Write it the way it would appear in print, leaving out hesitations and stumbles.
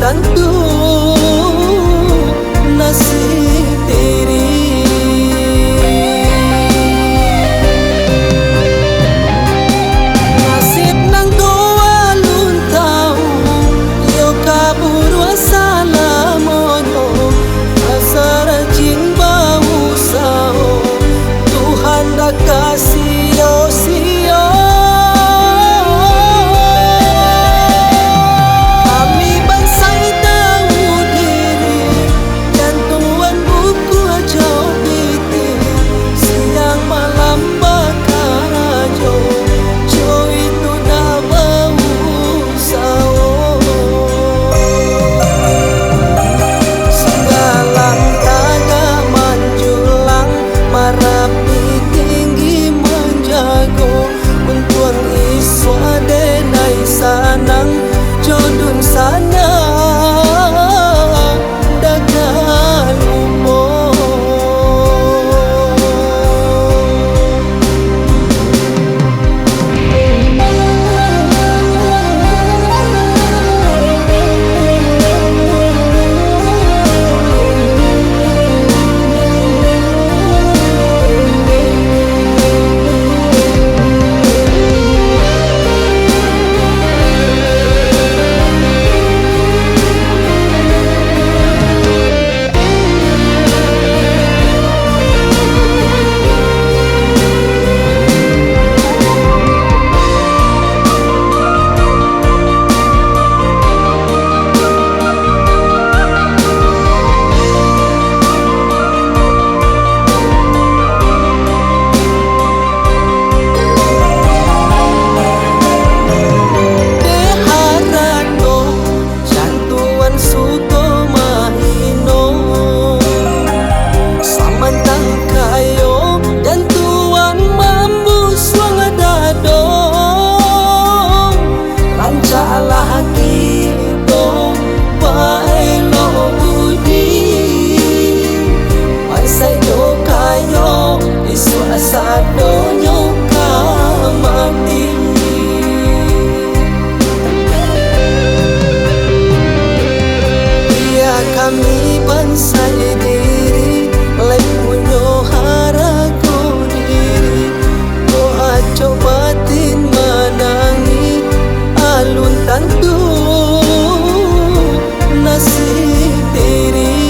tentu nasib diri. Nasib nang doa lun tahu, yo kaburu asalamonyo, asa rajin bau sao, Tuhan dah kasih sio. Kami bangsa tahu diri, jantungan buku aja biti, siang malam bakar aja, jo itu dah bau sao. Singgalang taga manjulang, marapi tinggi menjago, untuang iswa denai sanang, jodun sana dagang umur. Sadonyo kamati, ya kami bangsa diri, lai punyo harago diri, doa cobatin menangi, alun tentu nasib diri.